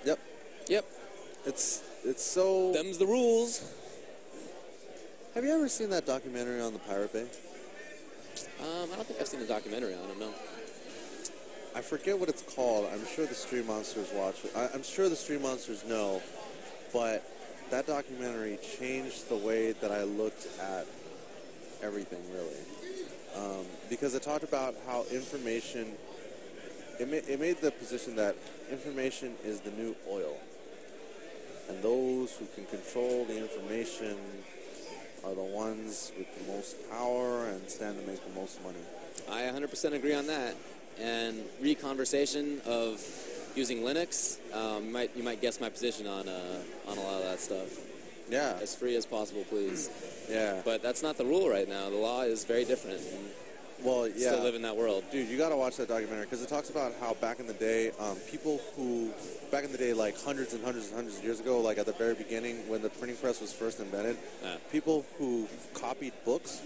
Yep. Yep. It's so... Them's the rules. Have you ever seen that documentary on the Pirate Bay? I don't think I've seen a documentary on him, no. I forget what it's called. I'm sure the Street Monsters watch it. I'm sure the Street Monsters know, but that documentary changed the way that I looked at everything, really. Because it talked about how information... It made the position that information is the new oil. And those who can control the information are the ones with the most power and stand to make the most money. I 100% agree on that. And re-conversation of using Linux, you might guess my position on a lot of that stuff. Yeah. As free as possible, please. Yeah. But that's not the rule right now. The law is very different. And well, yeah. Still live in that world. Dude, you got to watch that documentary because it talks about how back in the day, like hundreds and hundreds and hundreds of years ago, like at the very beginning when the printing press was first invented, people who copied books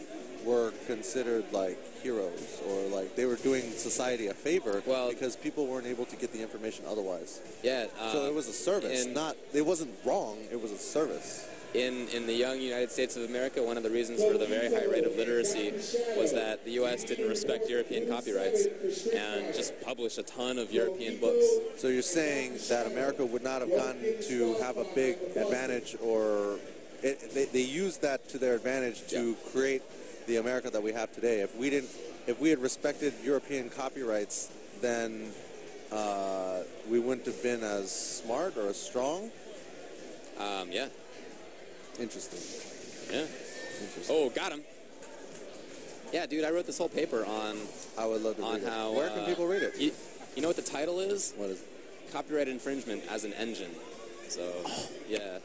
were considered like heroes, or like they were doing society a favor because people weren't able to get the information otherwise. Yeah. So it was a service. It wasn't wrong. It was a service. In the young United States of America, one of the reasons for the very high rate of literacy was that the U.S. didn't respect European copyrights and just published a ton of European books. So you're saying that America would not have gotten to have a big advantage, or they used that to their advantage to create the America that we have today. If we had respected European copyrights, then we wouldn't have been as smart or as strong. Yeah. Interesting. Yeah. Interesting. Oh, got him. Yeah, dude, I wrote this whole paper on... I would love to read it. How, where can people read it? You know what the title is? What is it? Copyright infringement as an engine. So, yeah.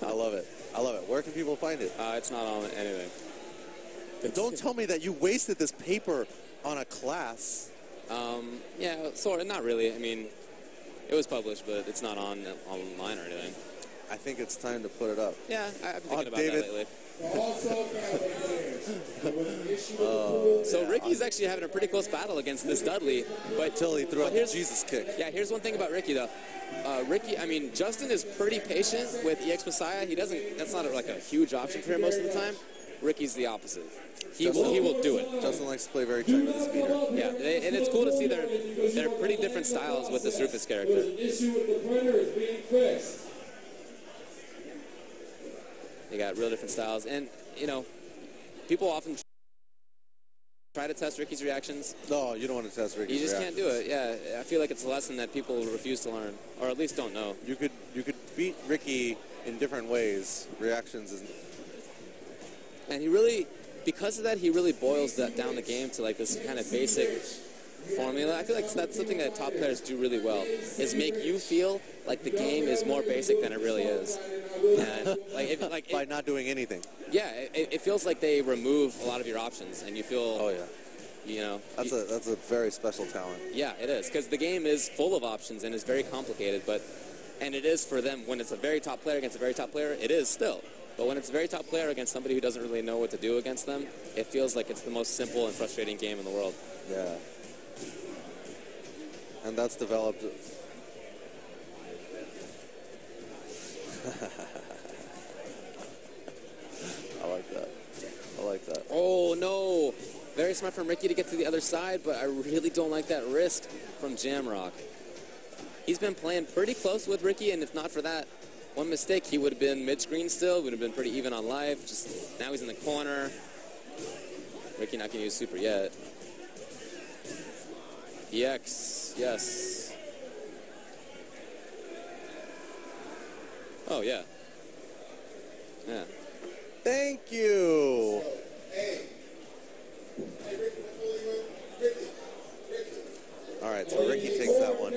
I love it. I love it. Where can people find it? It's not on anything. Don't tell me that you wasted this paper on a class. Yeah, sort of. Not really. I mean, it was published, but it's not online or anything. I think it's time to put it up. Yeah, I've been thinking about David. that lately. So Ricky's actually having a pretty close battle against this Dudley, but until he threw out the Jesus kick. Yeah, here's one thing about Ricky though. Justin is pretty patient with EX Messiah. That's not like a huge option for him most of the time. Ricky's the opposite. He will do it. Justin likes to play very tight with his meter. Yeah, and it's cool to see they're pretty different styles with this Rufus character. The issue with the printer is being fixed. They got real different styles, and people often try to test Ricky's reactions. No, you don't want to test Ricky's reactions. You just can't do it. Yeah, I feel like it's a lesson that people refuse to learn, or at least don't know. You could beat Ricky in different ways. Reactions isn't. And because of that, he really boils down the game to like this kind of basic formula. I feel like that's something that top players do really well, is make you feel like the game is more basic than it really is. And by not doing anything. Yeah, it feels like they remove a lot of your options, and you feel. Oh yeah. That's a very special talent. Yeah, it is, because the game is full of options and is very complicated. And it is for them when it's a very top player against a very top player. It is still. But when it's a very top player against somebody who doesn't really know what to do against them, it feels like it's the most simple and frustrating game in the world. Yeah. And that's developed. I like that. Oh, no. Very smart from Ricky to get to the other side, but I really don't like that risk from Jamrock. He's been playing pretty close with Ricky, and if not for that one mistake, he would have been mid-screen still, would have been pretty even on life. Just now he's in the corner. Ricky not going to use super yet. EX, yes. Oh, yeah. Yeah. Thank you. All right, so Ricky takes that one.